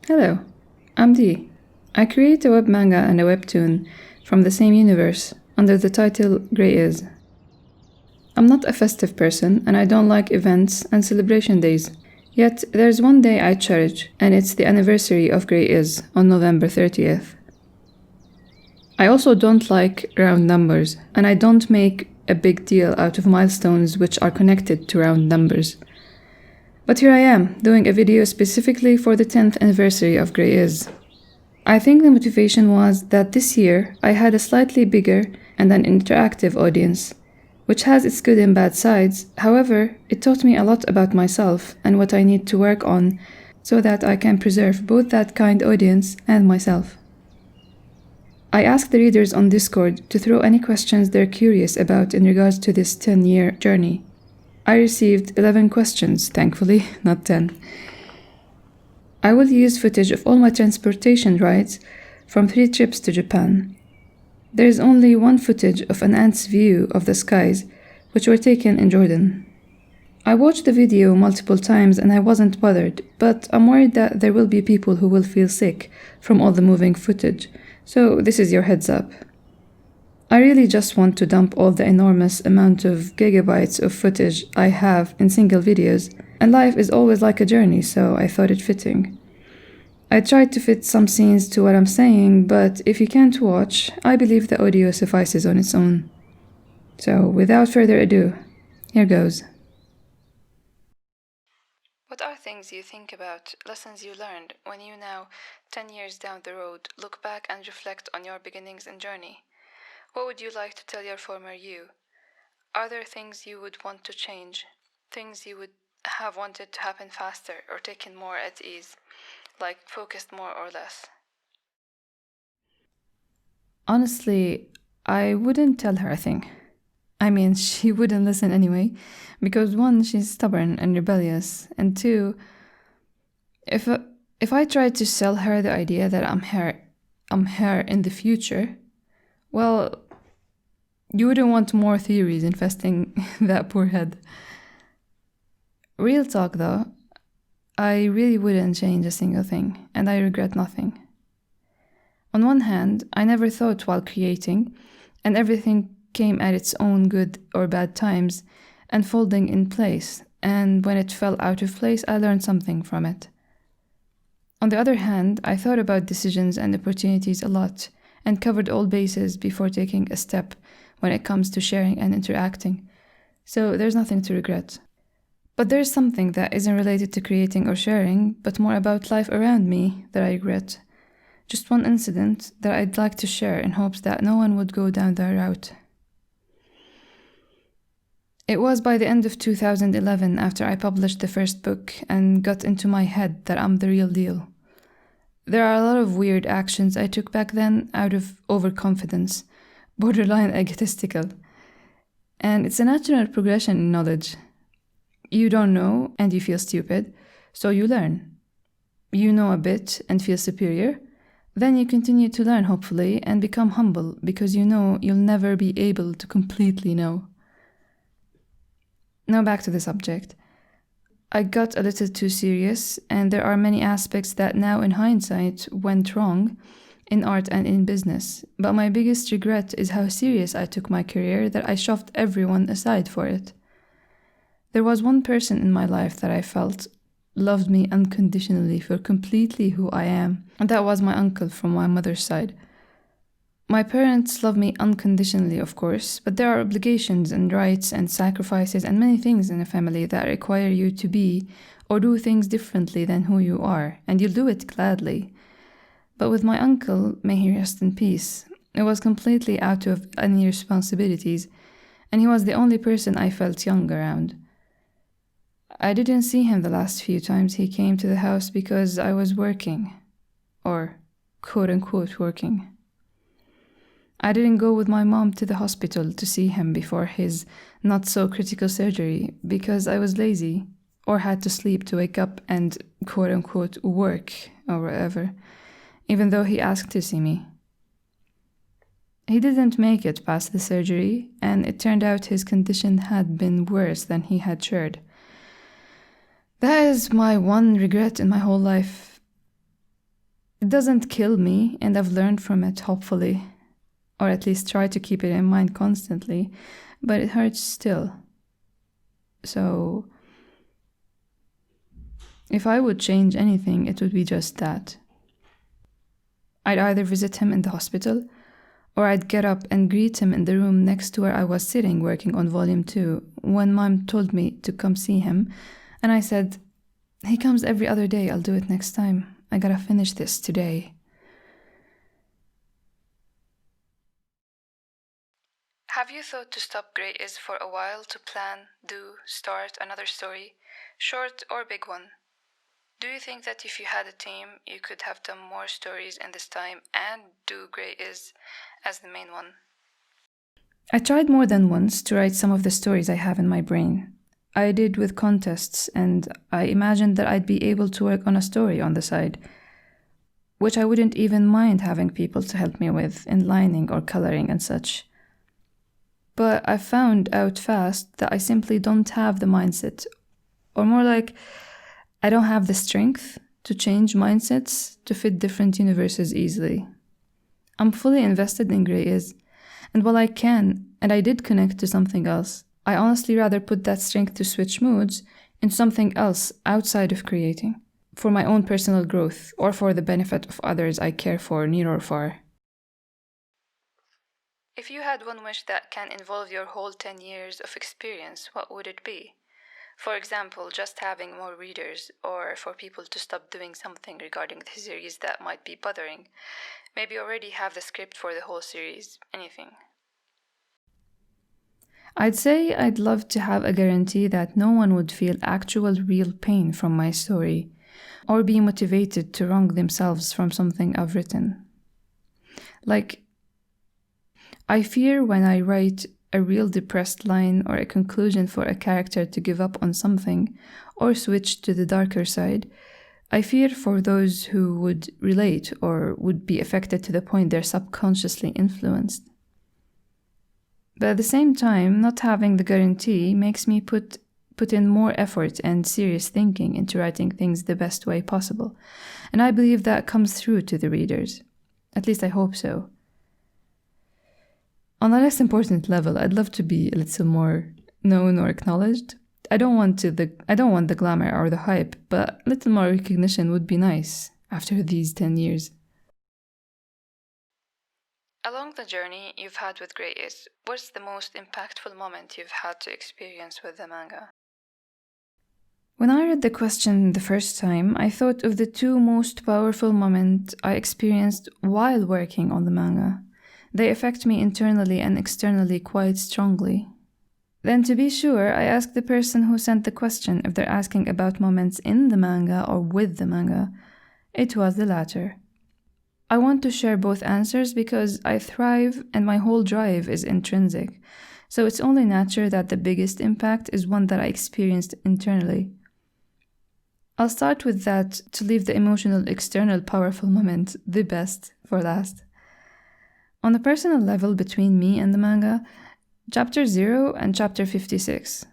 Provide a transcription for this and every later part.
Hello, I'm Dee. I create a web manga and a webtoon from the same universe under the title Grey Is. I'm not a festive person and I don't like events and celebration days. Yet there's one day I cherish, and it's the anniversary of Grey Is on November 30th. I also don't like round numbers, and I don't make a big deal out of milestones which are connected to round numbers. But here I am, doing a video specifically for the 10th anniversary of Grey Is. I think the motivation was that this year I had a slightly bigger and an interactive audience, which has its good and bad sides. However, it taught me a lot about myself and what I need to work on so that I can preserve both that kind audience and myself. I asked the readers on Discord to throw any questions they're curious about in regards to this 10-year journey. I received 11 questions, thankfully, not 10. I will use footage of all my transportation rides from 3 trips to Japan. There is only one footage of an ant's view of the skies, which were taken in Jordan. I watched the video multiple times and I wasn't bothered, but I'm worried that there will be people who will feel sick from all the moving footage, so this is your heads up. I really just want to dump all the enormous amount of gigabytes of footage I have in single videos, and life is always like a journey, so I thought it fitting. I tried to fit some scenes to what I'm saying, but if you can't watch, I believe the audio suffices on its own. So, without further ado, here goes. What are things you think about, lessons you learned, when you now, 10 years down the road, look back and reflect on your beginnings and journey? What would you like to tell your former you? Are there things you would want to change? Things you would have wanted to happen faster or taken more at ease? Like focused more or less? Honestly, I wouldn't tell her a thing. I mean, she wouldn't listen anyway, because 1, she's stubborn and rebellious, and 2, if I tried to sell her the idea that I'm her in the future, well, you wouldn't want more theories infesting that poor head. Real talk though, I really wouldn't change a single thing, and I regret nothing. On one hand, I never thought while creating, and everything came at its own good or bad times, and folding in place, and when it fell out of place, I learned something from it. On the other hand, I thought about decisions and opportunities a lot, and covered all bases before taking a step when it comes to sharing and interacting, so there's nothing to regret. But there's something that isn't related to creating or sharing, but more about life around me that I regret. Just one incident that I'd like to share in hopes that no one would go down that route. It was by the end of 2011 after I published the first book and got into my head that I'm the real deal. There are a lot of weird actions I took back then out of overconfidence, borderline egotistical. And it's a natural progression in knowledge. You don't know and you feel stupid, so you learn. You know a bit and feel superior, then you continue to learn hopefully and become humble because you know you'll never be able to completely know. Now back to the subject. I got a little too serious, and there are many aspects that now in hindsight went wrong in art and in business, but my biggest regret is how serious I took my career that I shoved everyone aside for it. There was one person in my life that I felt loved me unconditionally for completely who I am, and that was my uncle from my mother's side. My parents love me unconditionally, of course, but there are obligations and rights and sacrifices and many things in a family that require you to be or do things differently than who you are, and you'll do it gladly. But with my uncle, may he rest in peace, it was completely out of any responsibilities, and he was the only person I felt young around. I didn't see him the last few times he came to the house because I was working, or quote-unquote working. I didn't go with my mom to the hospital to see him before his not-so-critical surgery because I was lazy or had to sleep to wake up and quote-unquote work or whatever, even though he asked to see me. He didn't make it past the surgery, and it turned out his condition had been worse than he had shared. That is my one regret in my whole life. It doesn't kill me, and I've learned from it, hopefully, or at least try to keep it in mind constantly, but it hurts still. So, if I would change anything, it would be just that. I'd either visit him in the hospital, or I'd get up and greet him in the room next to where I was sitting working on Volume 2 when Mom told me to come see him, and I said, "He comes every other day, I'll do it next time. I gotta finish this today." Have you thought to stop Grey Is for a while to plan, start another story, short or big one? Do you think that if you had a team, you could have done more stories in this time and do Grey Is as the main one? I tried more than once to write some of the stories I have in my brain. I did with contests, and I imagined that I'd be able to work on a story on the side, which I wouldn't even mind having people to help me with in lining or coloring and such. But I found out fast that I simply don't have the mindset, or more like, I don't have the strength to change mindsets to fit different universes easily. I'm fully invested in Grey Is, and while I can, and I did connect to something else, I honestly rather put that strength to switch moods in something else outside of creating, for my own personal growth or for the benefit of others I care for, near or far. If you had one wish that can involve your whole 10 years of experience, what would it be? For example, just having more readers, or for people to stop doing something regarding the series that might be bothering. Maybe already have the script for the whole series, anything. I'd say I'd love to have a guarantee that no one would feel actual real pain from my story, or be motivated to wrong themselves from something I've written. Like, I fear when I write a real depressed line or a conclusion for a character to give up on something or switch to the darker side, I fear for those who would relate or would be affected to the point they're subconsciously influenced. But at the same time, not having the guarantee makes me put in more effort and serious thinking into writing things the best way possible, and I believe that comes through to the readers. At least I hope so. On a less important level, I'd love to be a little more known or acknowledged. I don't want the glamour or the hype, but a little more recognition would be nice after these 10 years. Along the journey you've had with Grey Is, what's the most impactful moment you've had to experience with the manga? When I read the question the first time, I thought of the two most powerful moments I experienced while working on the manga. They affect me internally and externally quite strongly. Then, to be sure, I asked the person who sent the question if they're asking about moments in the manga or with the manga. It was the latter. I want to share both answers because I thrive and my whole drive is intrinsic, so it's only natural that the biggest impact is one that I experienced internally. I'll start with that to leave the emotional external powerful moment, the best, for last. On a personal level between me and the manga, Chapter 0 and Chapter 56.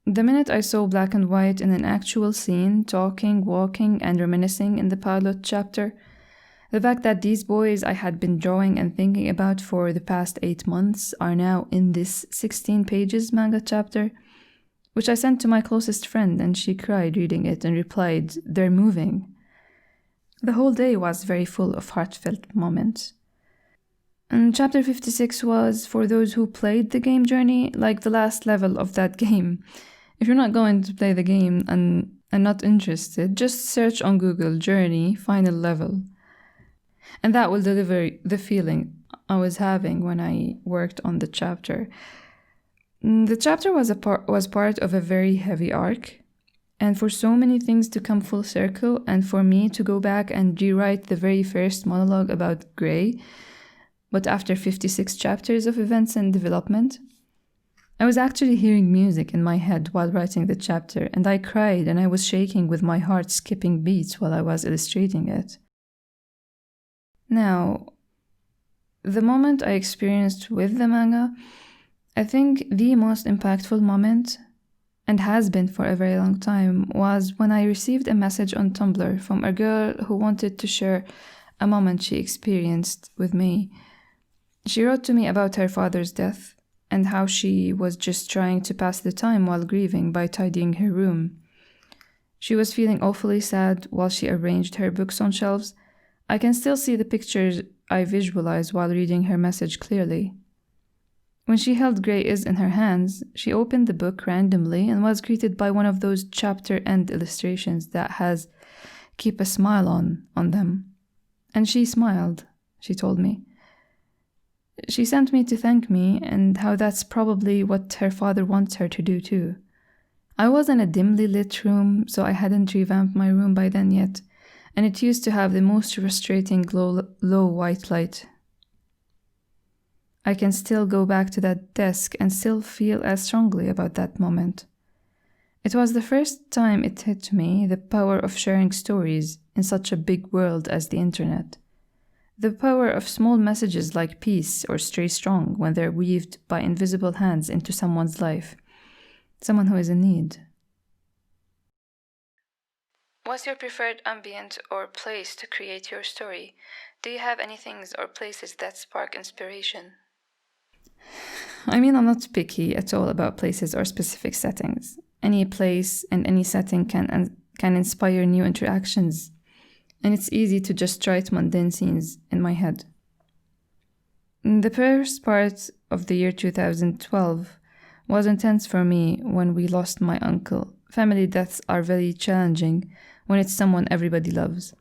The minute I saw Black and White in an actual scene, talking, walking, and reminiscing in the pilot chapter, the fact that these boys I had been drawing and thinking about for the past 8 months are now in this 16 pages manga chapter, which I sent to my closest friend and she cried reading it and replied, "They're moving." The whole day was very full of heartfelt moments. And Chapter 56 was, for those who played the game Journey, like the last level of that game. If you're not going to play the game and not interested, just search on Google Journey Final Level. And that will deliver the feeling I was having when I worked on the chapter. The chapter was part of a very heavy arc, and for so many things to come full circle, and for me to go back and rewrite the very first monologue about Grey, but after 56 chapters of events and development, I was actually hearing music in my head while writing the chapter, and I cried and I was shaking with my heart skipping beats while I was illustrating it. Now, the moment I experienced with the manga, I think the most impactful moment, and has been for a very long time, was when I received a message on Tumblr from a girl who wanted to share a moment she experienced with me. She wrote to me about her father's death and how she was just trying to pass the time while grieving by tidying her room. She was feeling awfully sad while she arranged her books on shelves. I can still see the pictures I visualized while reading her message clearly. When she held Grey Is in her hands, she opened the book randomly and was greeted by one of those chapter end illustrations that has "keep a smile on" them. And she smiled, she told me. She sent me to thank me and how that's probably what her father wants her to do too. I was in a dimly lit room, so I hadn't revamped my room by then yet, and it used to have the most frustrating low white light. I can still go back to that desk and still feel as strongly about that moment. It was the first time it hit me, the power of sharing stories in such a big world as the internet. The power of small messages like peace or stay strong when they're weaved by invisible hands into someone's life, someone who is in need. What's your preferred ambient or place to create your story? Do you have any things or places that spark inspiration? I mean, I'm not picky at all about places or specific settings. Any place and any setting can inspire new interactions, and it's easy to just write mundane scenes in my head. The first part of the year 2012 was intense for me when we lost my uncle. Family deaths are very challenging when it's someone everybody loves.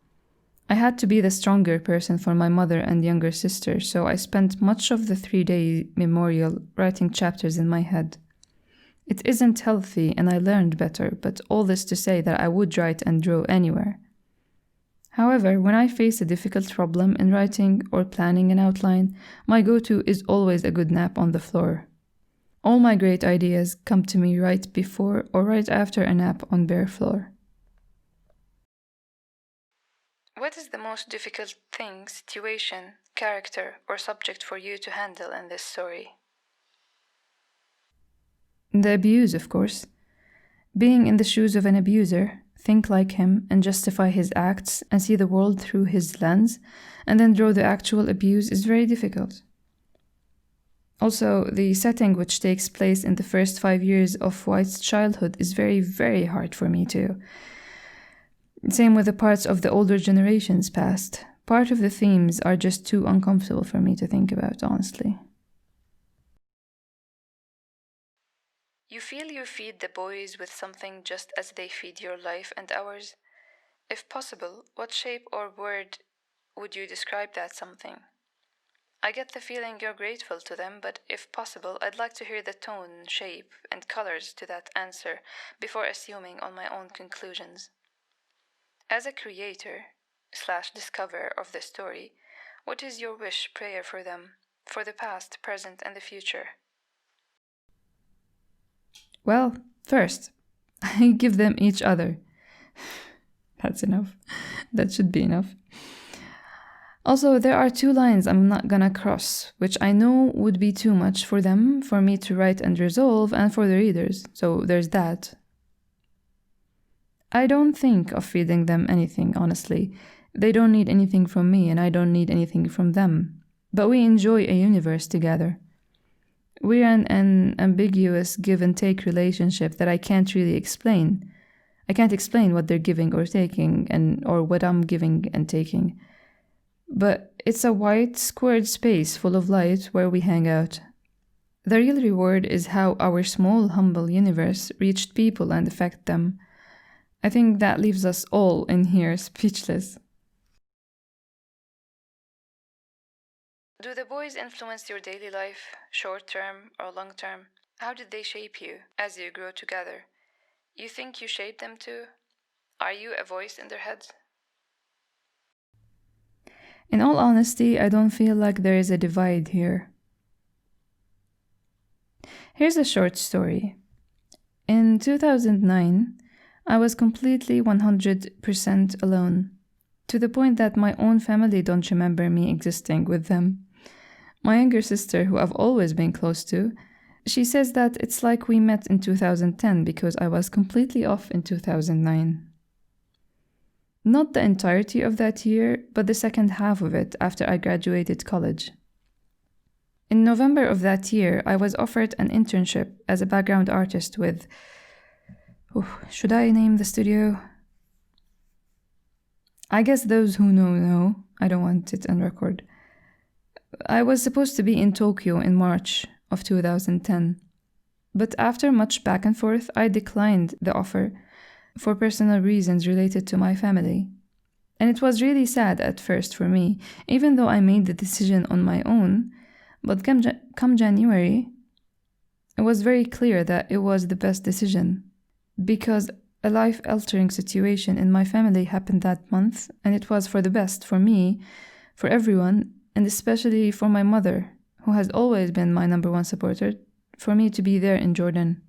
I had to be the stronger person for my mother and younger sister, so I spent much of the 3-day memorial writing chapters in my head. It isn't healthy and I learned better, but all this to say that I would write and draw anywhere. However, when I face a difficult problem in writing or planning an outline, my go-to is always a good nap on the floor. All my great ideas come to me right before or right after a nap on bare floor. What is the most difficult thing, situation, character, or subject for you to handle in this story? The abuse, of course. Being in the shoes of an abuser, think like him and justify his acts and see the world through his lens and then draw the actual abuse is very difficult. Also, the setting which takes place in the first 5 years of White's childhood is very, very hard for me too. Same with the parts of the older generation's past. Part of the themes are just too uncomfortable for me to think about, honestly. You feel you feed the boys with something just as they feed your life and ours? If possible, what shape or word would you describe that something? I get the feeling you're grateful to them, but if possible, I'd like to hear the tone, shape, and colors to that answer before assuming on my own conclusions. As a creator/discoverer of the story, what is your wish, prayer for them, for the past, present, and the future? Well, first, I give them each other. That's enough. That should be enough. Also, there are 2 lines I'm not gonna cross, which I know would be too much for them, for me to write and resolve, and for the readers. So there's that. I don't think of feeding them anything, honestly. They don't need anything from me, and I don't need anything from them. But we enjoy a universe together. We're in an ambiguous give-and-take relationship that I can't really explain. I can't explain what they're giving or taking, or what I'm giving and taking. But it's a white, squared space full of light where we hang out. The real reward is how our small, humble universe reached people and affected them. I think that leaves us all in here speechless. Do the boys influence your daily life, short-term or long-term? How did they shape you as you grow together? You think you shaped them too? Are you a voice in their heads? In all honesty, I don't feel like there is a divide here. Here's a short story. In 2009, I was completely 100% alone, to the point that my own family don't remember me existing with them. My younger sister, who I've always been close to, She says that it's like we met in 2010 because I was completely off in 2009. Not the entirety of that year, but the second half of it after I graduated college. In November of that year, I was offered an internship as a background artist with... should I name the studio? I guess those who know. I don't want it on record. I was supposed to be in Tokyo in March of 2010. But after much back and forth, I declined the offer for personal reasons related to my family. And it was really sad at first for me, even though I made the decision on my own. But come January, it was very clear that it was the best decision, because a life-altering situation in my family happened that month, and it was for the best for me, for everyone, and especially for my mother, who has always been my number one supporter, for me to be there in Jordan.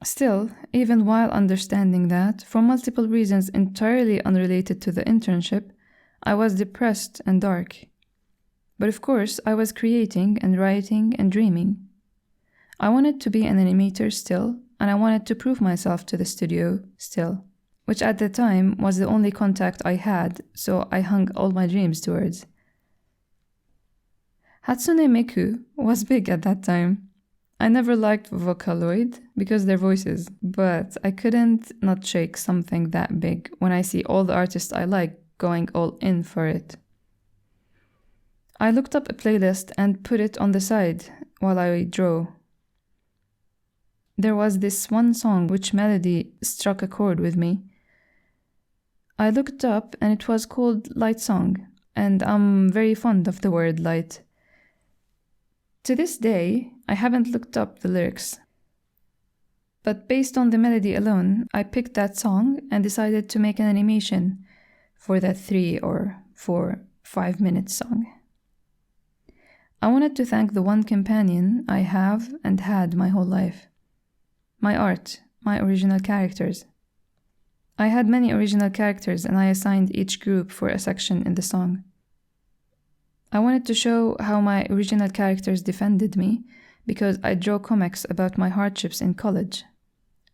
Still, even while understanding that, for multiple reasons entirely unrelated to the internship, I was depressed and dark. But of course, I was creating and writing and dreaming. I wanted to be an animator still, and I wanted to prove myself to the studio still, which at the time was the only contact I had, so I hung all my dreams towards. Hatsune Miku was big at that time. I never liked Vocaloid because their voices, but I couldn't not shake something that big when I see all the artists I like going all in for it. I looked up a playlist and put it on the side while I drew. There was this one song which melody struck a chord with me. I looked up and it was called Light Song, and I'm very fond of the word light. To this day, I haven't looked up the lyrics. But based on the melody alone, I picked that song and decided to make an animation for that 3 or 4, 5-minute song. I wanted to thank the one companion I have and had my whole life. My art, my original characters. I had many original characters and I assigned each group for a section in the song. I wanted to show how my original characters defended me because I draw comics about my hardships in college.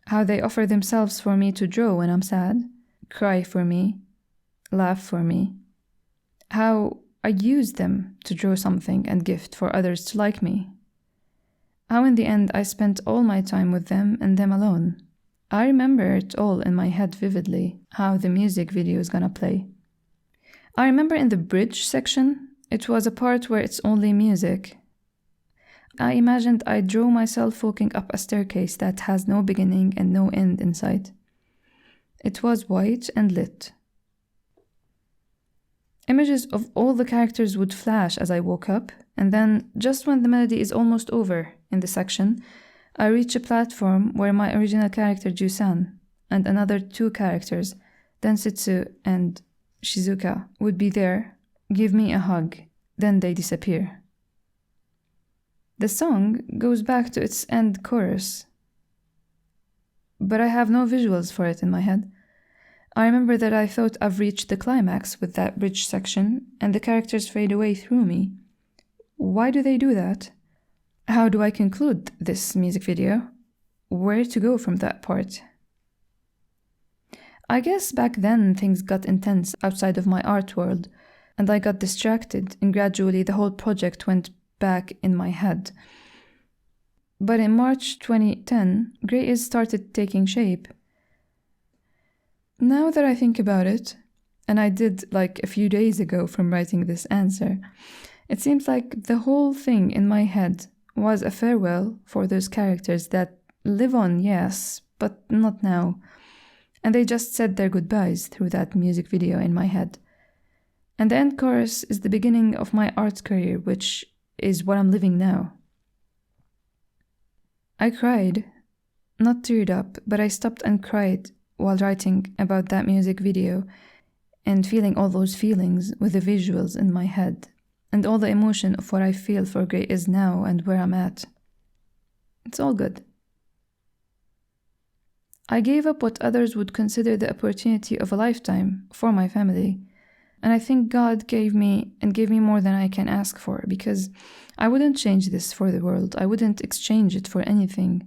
How they offer themselves for me to draw when I'm sad, cry for me, laugh for me. How I use them to draw something and gift for others to like me. How in the end I spent all my time with them and them alone. I remember it all in my head vividly, how the music video is gonna play. I remember in the bridge section, it was a part where it's only music. I imagined I drew myself walking up a staircase that has no beginning and no end in sight. It was white and lit. Images of all the characters would flash as I woke up, and then, just when the melody is almost over in the section, I reach a platform where my original character Jusan and another 2 characters, Densitsu and Shizuka, would be there, give me a hug, then they disappear. The song goes back to its end chorus, but I have no visuals for it in my head. I remember that I thought I've reached the climax with that bridge section, and the characters fade away through me. Why do they do that? How do I conclude this music video? Where to go from that part? I guess back then things got intense outside of my art world, and I got distracted, and gradually the whole project went back in my head. But in March 2010, Grey Is started taking shape. Now that I think about it, and I did like a few days ago from writing this answer, it seems like the whole thing in my head was a farewell for those characters that live on, yes, but not now. And they just said their goodbyes through that music video in my head. And the end chorus is the beginning of my art career, which is what I'm living now. I cried, not teared up, but I stopped and cried while writing about that music video and feeling all those feelings with the visuals in my head and all the emotion of what I feel for Grey Is now and where I'm at. It's all good. I gave up what others would consider the opportunity of a lifetime for my family. And I think God gave me more than I can ask for, because I wouldn't change this for the world. I wouldn't exchange it for anything.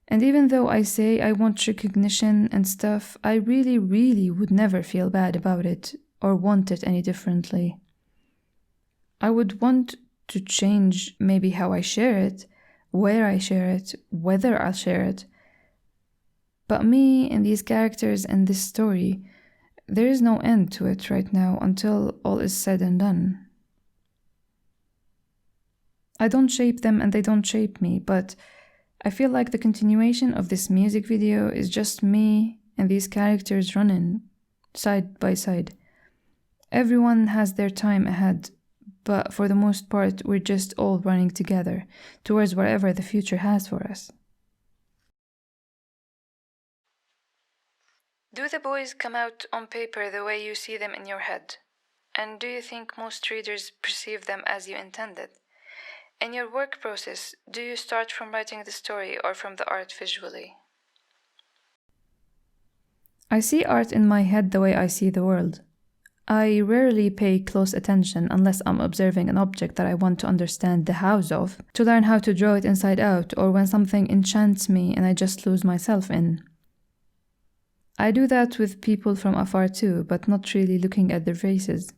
And even though I say I want recognition and stuff, I really, really would never feel bad about it or want it any differently. I would want to change maybe how I share it, where I share it, whether I'll share it. But me and these characters and this story, there is no end to it right now until all is said and done. I don't shape them and they don't shape me, but I feel like the continuation of this music video is just me and these characters running side by side. Everyone has their time ahead, but for the most part, we're just all running together towards whatever the future has for us. Do the boys come out on paper the way you see them in your head? And do you think most readers perceive them as you intended? In your work process, do you start from writing the story or from the art visually? I see art in my head the way I see the world. I rarely pay close attention unless I'm observing an object that I want to understand the hows of, to learn how to draw it inside out, or when something enchants me and I just lose myself in. I do that with people from afar too, but not really looking at their faces.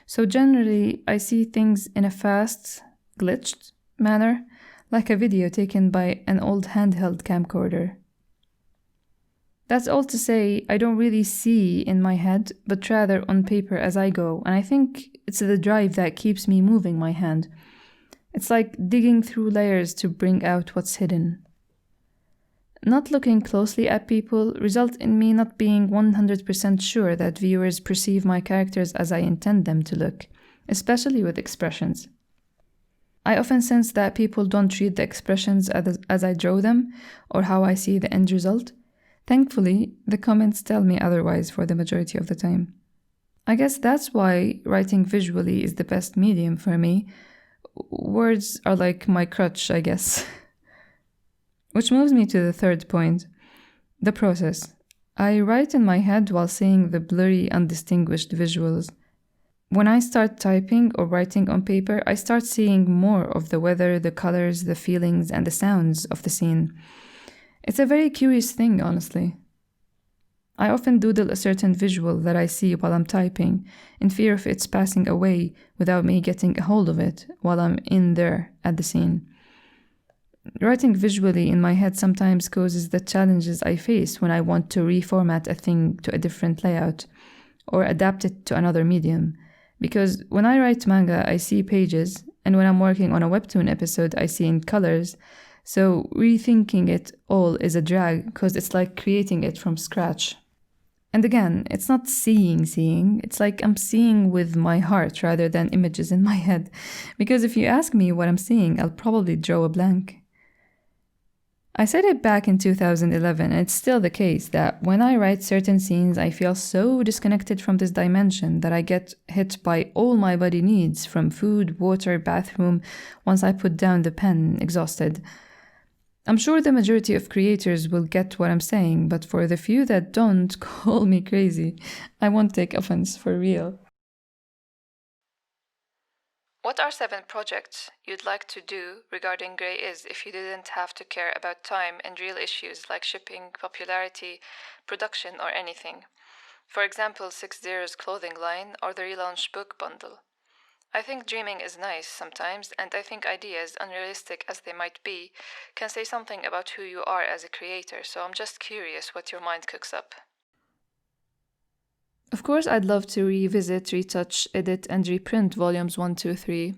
So generally, I see things in a fast, glitched manner, like a video taken by an old handheld camcorder. That's all to say, I don't really see in my head, but rather on paper as I go, and I think it's the drive that keeps me moving my hand. It's like digging through layers to bring out what's hidden. Not looking closely at people results in me not being 100% sure that viewers perceive my characters as I intend them to look, especially with expressions. I often sense that people don't read the expressions as I draw them or how I see the end result. Thankfully, the comments tell me otherwise for the majority of the time. I guess that's why writing visually is the best medium for me. Words are like my crutch, I guess. Which moves me to the third point, the process. I write in my head while seeing the blurry, undistinguished visuals. When I start typing or writing on paper, I start seeing more of the weather, the colors, the feelings, and the sounds of the scene. It's a very curious thing, honestly. I often doodle a certain visual that I see while I'm typing, in fear of its passing away without me getting a hold of it while I'm in there at the scene. Writing visually in my head sometimes causes the challenges I face when I want to reformat a thing to a different layout or adapt it to another medium. Because when I write manga, I see pages, and when I'm working on a webtoon episode, I see in colors. So rethinking it all is a drag because it's like creating it from scratch. And again, it's not seeing, it's like I'm seeing with my heart rather than images in my head. Because if you ask me what I'm seeing, I'll probably draw a blank. I said it back in 2011, and it's still the case that when I write certain scenes, I feel so disconnected from this dimension that I get hit by all my body needs, from food, water, bathroom, once I put down the pen, exhausted. I'm sure the majority of creators will get what I'm saying, but for the few that don't, call me crazy. I won't take offense, for real. What are 7 projects you'd like to do regarding Grey Is if you didn't have to care about time and real issues like shipping, popularity, production, or anything? For example, 60's clothing line or the relaunched book bundle. I think dreaming is nice sometimes, and I think ideas, unrealistic as they might be, can say something about who you are as a creator, so I'm just curious what your mind cooks up. Of course, I'd love to revisit, retouch, edit, and reprint volumes 1, 2, 3,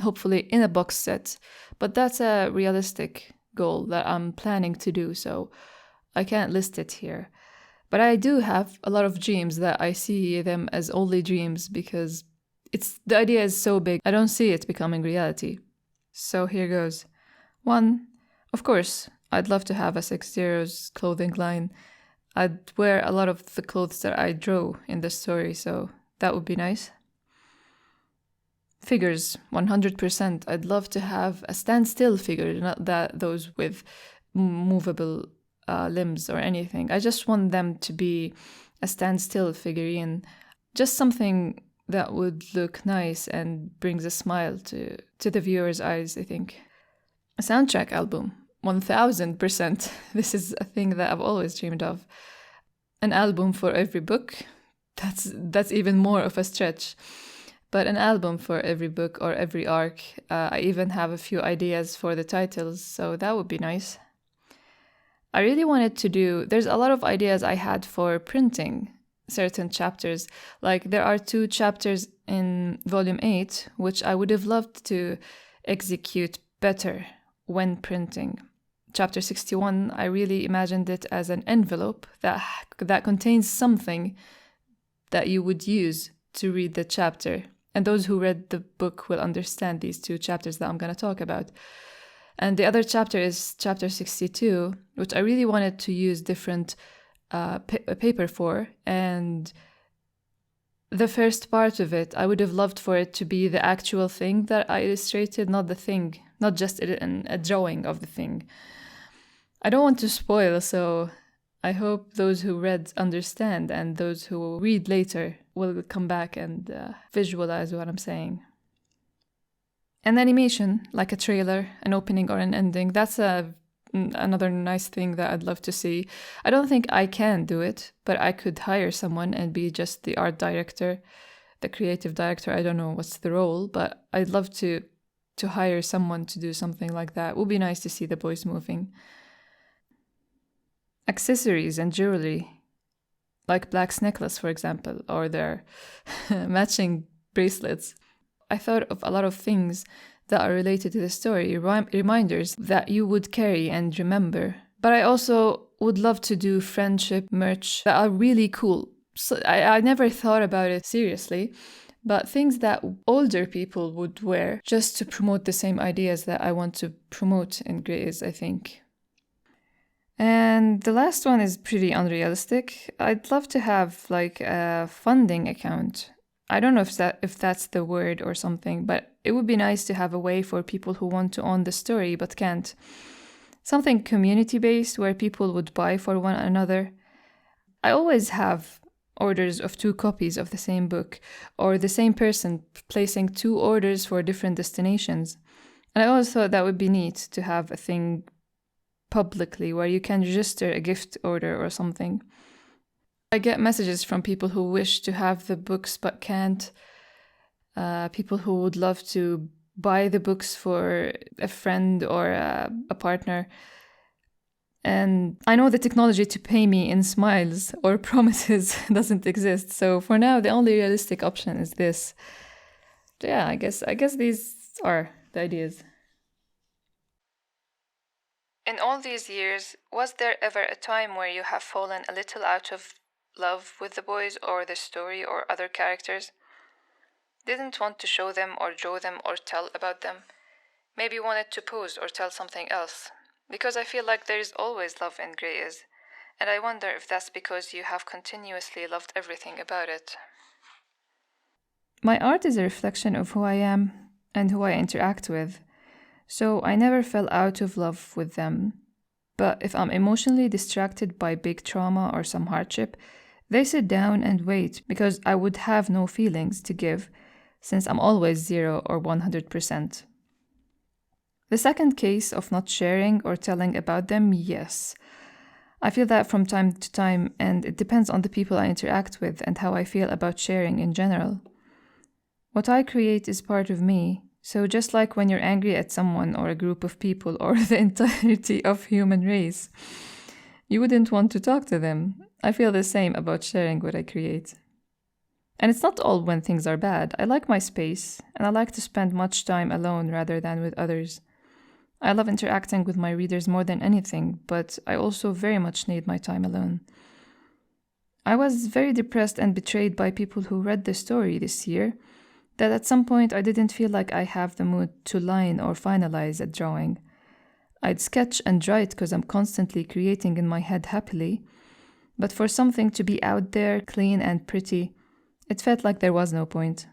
hopefully in a box set, but that's a realistic goal that I'm planning to do, so I can't list it here. But I do have a lot of dreams that I see them as only dreams because the idea is so big, I don't see it becoming reality. So here goes. 1, of course, I'd love to have a 60's clothing line. I'd wear a lot of the clothes that I drew in the story, so that would be nice. Figures, 100%. I'd love to have a standstill figure, not those with movable limbs or anything. I just want them to be a standstill figurine. Just something that would look nice and brings a smile to the viewer's eyes, I think. A soundtrack album, 1000%. This is a thing that I've always dreamed of. An album for every book, that's even more of a stretch. But an album for every book or every arc. I even have a few ideas for the titles, so that would be nice. I really wanted to do, there's a lot of ideas I had for printing certain chapters. Like there are 2 chapters in volume 8, which I would have loved to execute better when printing. Chapter 61, I really imagined it as an envelope that contains something that you would use to read the chapter. And those who read the book will understand these 2 chapters that I'm going to talk about. And the other chapter is chapter 62, which I really wanted to use different paper for. And the first part of it, I would have loved for it to be the actual thing that I illustrated, not the thing, not just a drawing of the thing. I don't want to spoil, so I hope those who read understand, and those who read later will come back and visualize what I'm saying. An animation, like a trailer, an opening or an ending, that's another nice thing that I'd love to see. I don't think I can do it, but I could hire someone and be just the art director, the creative director. I don't know what's the role, but I'd love to hire someone to do something like that. It would be nice to see the boys moving. Accessories and jewelry, like Black's necklace, for example, or their matching bracelets. I thought of a lot of things that are related to the story, reminders that you would carry and remember. But I also would love to do friendship merch that are really cool. So I never thought about it seriously, but things that older people would wear just to promote the same ideas that I want to promote in Grays, I think. And the last one is pretty unrealistic. I'd love to have like a funding account. I don't know if that's the word or something, but it would be nice to have a way for people who want to own the story but can't. Something community-based where people would buy for one another. I always have orders of 2 copies of the same book, or the same person placing 2 orders for different destinations. And I always thought that would be neat to have a thing publicly where you can register a gift order or something. I get messages from people who wish to have the books but can't. People who would love to buy the books for a friend or a partner. And I know the technology to pay me in smiles or promises doesn't exist. So for now, the only realistic option is this. So yeah, I guess these are the ideas. In all these years, was there ever a time where you have fallen a little out of love with the boys or the story or other characters? Didn't want to show them or draw them or tell about them? Maybe wanted to pose or tell something else? Because I feel like there is always love in Grays, and I wonder if that's because you have continuously loved everything about it. My art is a reflection of who I am and who I interact with, so I never fell out of love with them. But if I'm emotionally distracted by big trauma or some hardship, they sit down and wait because I would have no feelings to give, since I'm always 0 or 100%. The second case of not sharing or telling about them, yes. I feel that from time to time, and it depends on the people I interact with and how I feel about sharing in general. What I create is part of me, so just like when you're angry at someone or a group of people or the entirety of human race, you wouldn't want to talk to them. I feel the same about sharing what I create. And it's not all when things are bad. I like my space, and I like to spend much time alone rather than with others. I love interacting with my readers more than anything, but I also very much need my time alone. I was very depressed and betrayed by people who read the story this year, that at some point I didn't feel like I have the mood to line or finalize a drawing. I'd sketch and write because I'm constantly creating in my head happily, but for something to be out there, clean and pretty, it felt like there was no point.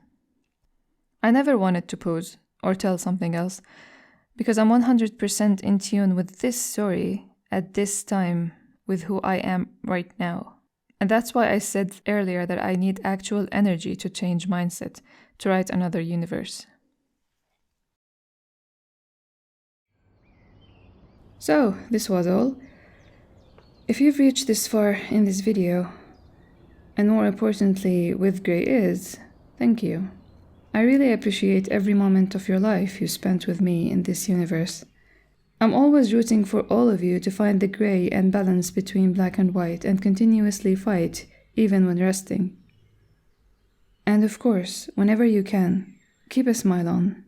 I never wanted to pose or tell something else, because I'm 100% in tune with this story at this time, with who I am right now. And that's why I said earlier that I need actual energy to change mindset, to write another universe. So, this was all. If you've reached this far in this video, and more importantly with Grey Is, thank you. I really appreciate every moment of your life you spent with me in this universe. I'm always rooting for all of you to find the grey and balance between black and white and continuously fight, even when resting. And of course, whenever you can, keep a smile on.